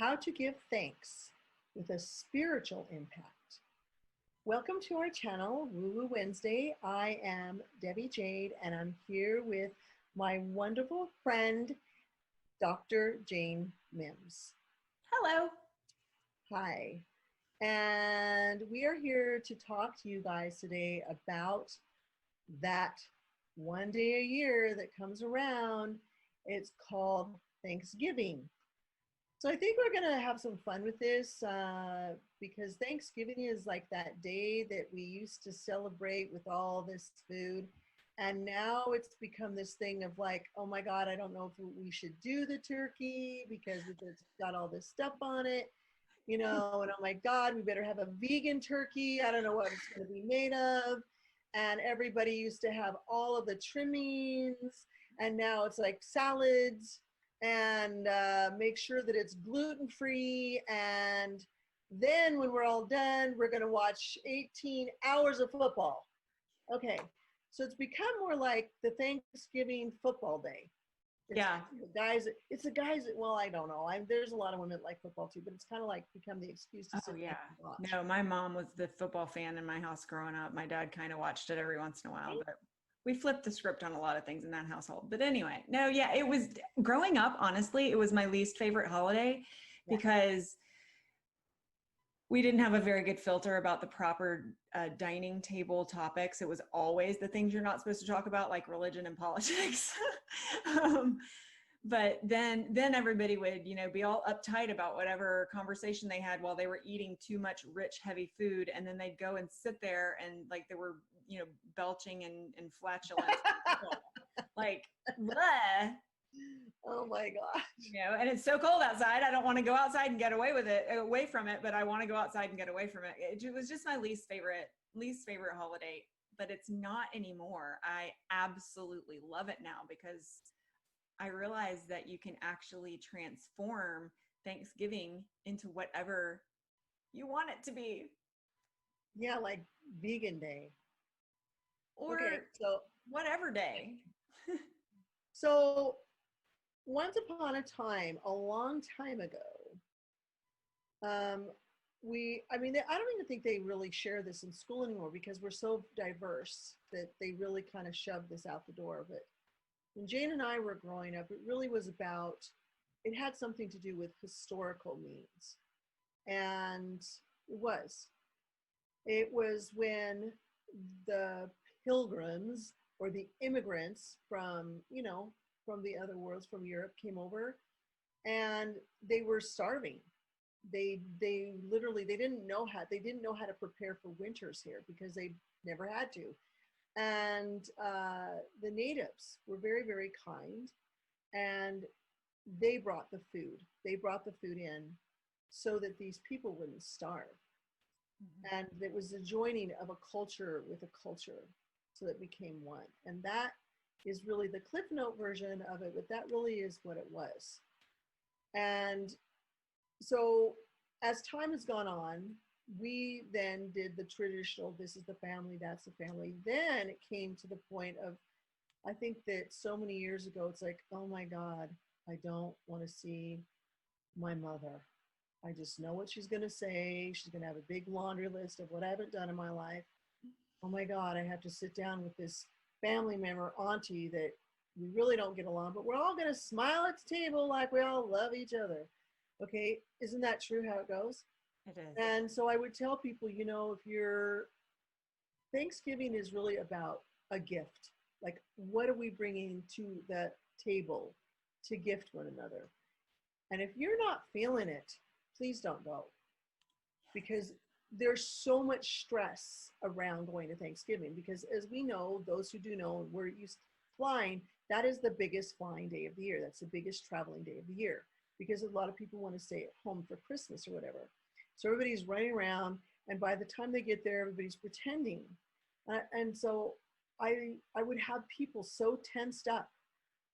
How to give thanks with a spiritual impact. Welcome to our channel, Woo Woo Wednesday. I am Devi Jade, and I'm here with my wonderful friend, Dr. Jane Mims. Hello. Hi. And we are here to talk to you guys today about that one day a year that comes around. It's called Thanksgiving. So I think we're going to have some fun with this because Thanksgiving is like that day that we used to celebrate with all this food. And now it's become this thing of like, oh my God, I don't know if we should do the turkey because it's got all this stuff on it, and oh my God, we better have a vegan turkey. I don't know what it's going to be made of. And everybody used to have all of the trimmings, and now it's like salads, and make sure that it's gluten-free. And then when we're all done, we're going to watch 18 hours of football. Okay, so it's become more like the Thanksgiving football day. It's the guys that, well, I don't know. There's a lot of women that like football too, but it's kind of like become the excuse to sit yeah. and watch. No, my mom was the football fan in my house growing up. My dad kind of watched it every once in a while, but we flipped the script on a lot of things in that household. But anyway, no, yeah, it was growing up, honestly, it was my least favorite holiday because we didn't have a very good filter about the proper dining table topics. It was always the things you're not supposed to talk about, like religion and politics. But then everybody would, be all uptight about whatever conversation they had while they were eating too much rich, heavy food. And then they'd go and sit there and like they were, belching and flatulence. Like, bleh. Oh my gosh. And it's so cold outside. I don't want to go outside and get away from it, but I want to go outside and get away from it. It was just my least favorite holiday, but it's not anymore. I absolutely love it now because I realize that you can actually transform Thanksgiving into whatever you want it to be. Yeah, like vegan day. Or so whatever day. So once upon a time, a long time ago, I don't even think they really share this in school anymore because we're so diverse that they really kind of shoved this out the door. But when Jane and I were growing up, it really was it had something to do with historical means. And it was when the pilgrims or the immigrants from the other worlds, from Europe, came over, and they were starving. They didn't know how to prepare for winters here because they never had to. And the natives were very, very kind, and they brought the food. They brought the food in so that these people wouldn't starve. Mm-hmm. And it was the joining of a culture with a culture, so that became one. And that is really the Cliff Note version of it, but that really is what it was. And so as time has gone on, we then did the traditional, this is the family, that's the family. Then it came to the point of, I think that so many years ago, it's like, oh my God, I don't want to see my mother. I just know what she's going to say. She's going to have a big laundry list of what I haven't done in my life. Oh my God, I have to sit down with this family member, auntie, that we really don't get along, but we're all going to smile at the table like we all love each other. Okay, isn't that true how it goes? It is. And so I would tell people, if your Thanksgiving is really about a gift, like what are we bringing to the table to gift one another? And if you're not feeling it, please don't go, because there's so much stress around going to Thanksgiving, because as we know, those who do know, we're used to flying, that is the biggest flying day of the year. That's the biggest traveling day of the year, because a lot of people want to stay at home for Christmas or whatever. So everybody's running around, and by the time they get there, everybody's pretending. And so I would have people so tensed up.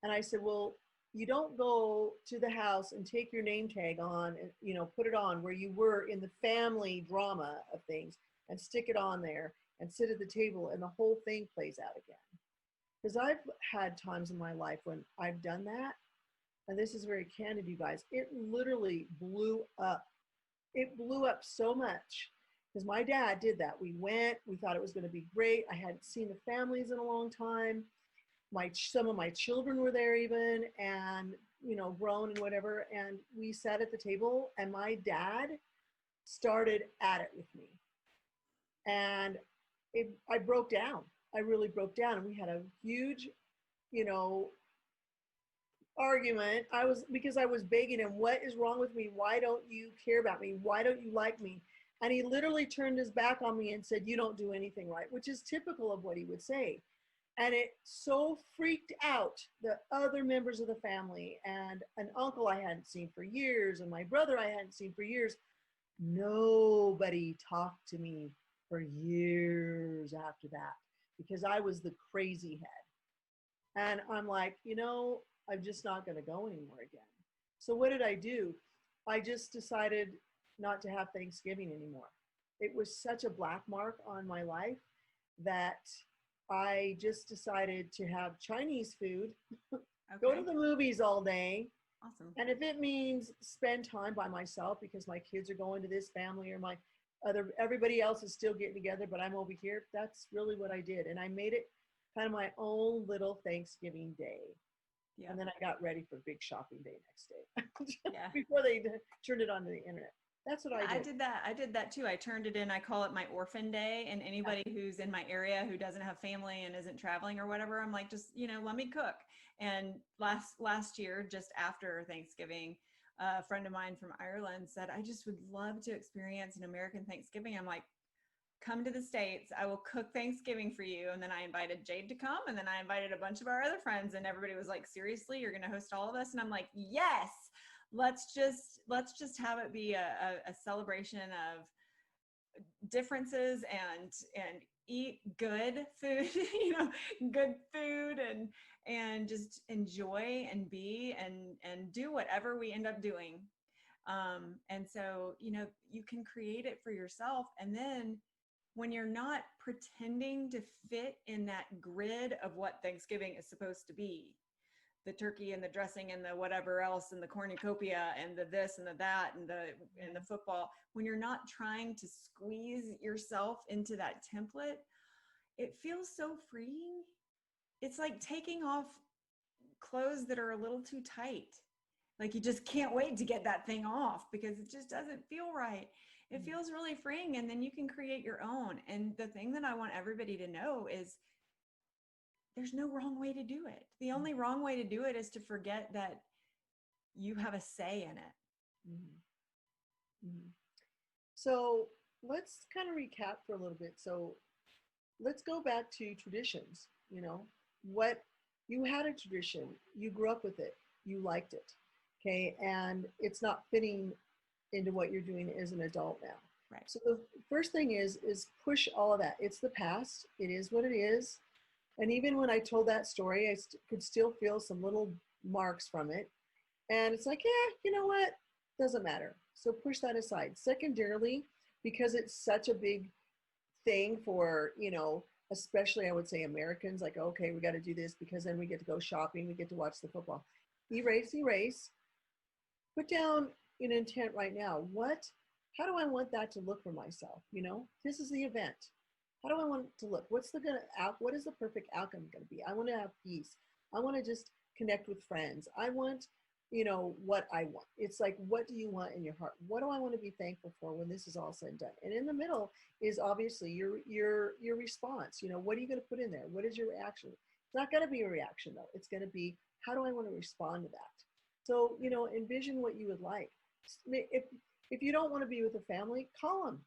And I said, well, you don't go to the house and take your name tag on and, put it on where you were in the family drama of things and stick it on there and sit at the table and the whole thing plays out again. Because I've had times in my life when I've done that, and this is very candid, you guys, it literally blew up. It blew up so much because my dad did that. We went, we thought it was going to be great. I hadn't seen the families in a long time. Some of my children were there even, and grown and whatever. And we sat at the table, and my dad started at it with me, and I broke down. I really broke down, and we had a huge, you know, argument. Because I was begging him, what is wrong with me? Why don't you care about me? Why don't you like me? And he literally turned his back on me and said, you don't do anything right, which is typical of what he would say. And it so freaked out the other members of the family, and an uncle I hadn't seen for years, and my brother I hadn't seen for years. Nobody talked to me for years after that because I was the crazy head. And I'm like, I'm just not going to go anymore again. So what did I do? I just decided not to have Thanksgiving anymore. It was such a black mark on my life that I just decided to have Chinese food, go to the movies all day. Awesome. And if it means spend time by myself because my kids are going to this family, or everybody else is still getting together, but I'm over here, that's really what I did. And I made it kind of my own little Thanksgiving day. Yeah. And then I got ready for big shopping day next day. Yeah. Before they turned it onto the internet. That's what I did. I did that too. I turned it in. I call it my orphan day. And anybody who's in my area who doesn't have family and isn't traveling or whatever, I'm like, just, let me cook. And last year, just after Thanksgiving, a friend of mine from Ireland said, I just would love to experience an American Thanksgiving. I'm like, come to the States. I will cook Thanksgiving for you. And then I invited Jade to come. And then I invited a bunch of our other friends, and everybody was like, seriously, you're going to host all of us? And I'm like, yes. Let's just have it be a celebration of differences and eat good food, good food, and just enjoy and be and do whatever we end up doing. And so, you can create it for yourself. And then when you're not pretending to fit in that grid of what Thanksgiving is supposed to be, the turkey and the dressing and the whatever else and the cornucopia and the this and the that and the football, when you're not trying to squeeze yourself into that template, it feels so freeing. It's like taking off clothes that are a little too tight. Like you just can't wait to get that thing off because it just doesn't feel right. It feels really freeing, and then you can create your own. And the thing that I want everybody to know is there's no wrong way to do it. The only wrong way to do it is to forget that you have a say in it. Mm-hmm. Mm-hmm. So let's kind of recap for a little bit. So let's go back to traditions. What you had a tradition, you grew up with it, you liked it, okay, and it's not fitting into what you're doing as an adult now. Right. So the first thing is push all of that. It's the past. It is what it is. And even when I told that story, I could still feel some little marks from it. And it's like, yeah, you know what? Doesn't matter. So push that aside. Secondarily, because it's such a big thing for, especially I would say Americans, like, okay, we got to do this because then we get to go shopping. We get to watch the football. Erase. Put down an intent right now. How do I want that to look for myself? This is the event. How do I want it to look? What is the perfect outcome going to be? I want to have peace. I want to just connect with friends. I want, what I want. It's like, what do you want in your heart? What do I want to be thankful for when this is all said and done? And in the middle is obviously your response. What are you going to put in there? What is your reaction? It's not going to be a reaction though. It's going to be, how do I want to respond to that? So, envision what you would like. If you don't want to be with a family, call them,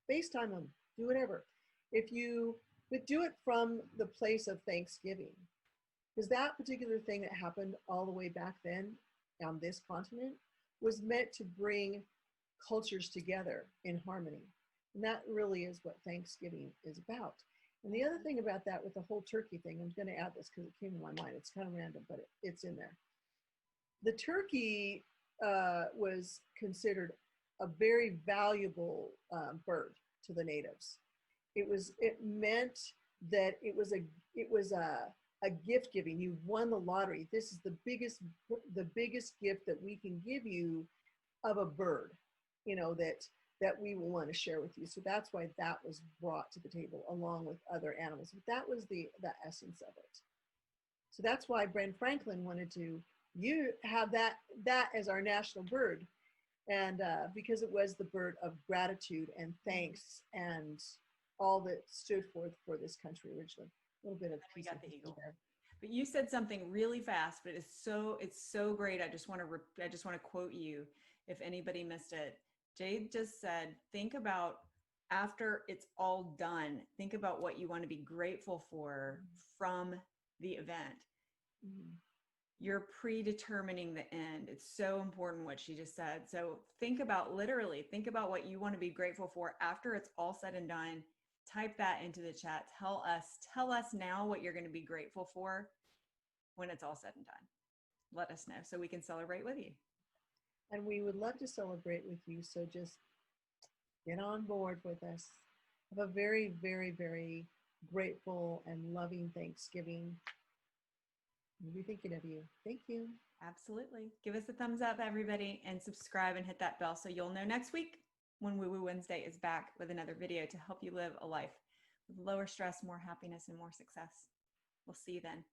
FaceTime them, do whatever. But do it from the place of Thanksgiving, because that particular thing that happened all the way back then on this continent was meant to bring cultures together in harmony. And that really is what Thanksgiving is about. And the other thing about that with the whole turkey thing, I'm going to add this because it came to my mind. It's kind of random, but it's in there. The turkey was considered a very valuable bird to the natives. It meant that it was a a gift giving. You won the lottery. This is the biggest gift that we can give you of a bird, you know, that we will want to share with you. So that's why that was brought to the table along with other animals. But that was the essence of it. So that's why Ben Franklin wanted to have that as our national bird, and because it was the bird of gratitude and thanks and all that stood forth for this country originally. A little bit of we piece got of the eagle there. But you said something really fast, but it's so great. I just want to quote you if anybody missed it. Jade just said, think about after it's all done, think about what you want to be grateful for from the event. Mm-hmm. You're predetermining the end. It's so important what she just said. So think about what you want to be grateful for after it's all said and done. Type that into the chat. Tell us now what you're going to be grateful for when it's all said and done. Let us know so we can celebrate with you. And we would love to celebrate with you. So just get on board with us. Have a very, very, very grateful and loving Thanksgiving. We'll be thinking of you. Thank you. Absolutely. Give us a thumbs up, everybody, and subscribe and hit that bell so you'll know next week when Woo Woo Wednesday is back with another video to help you live a life with lower stress, more happiness, and more success. We'll see you then.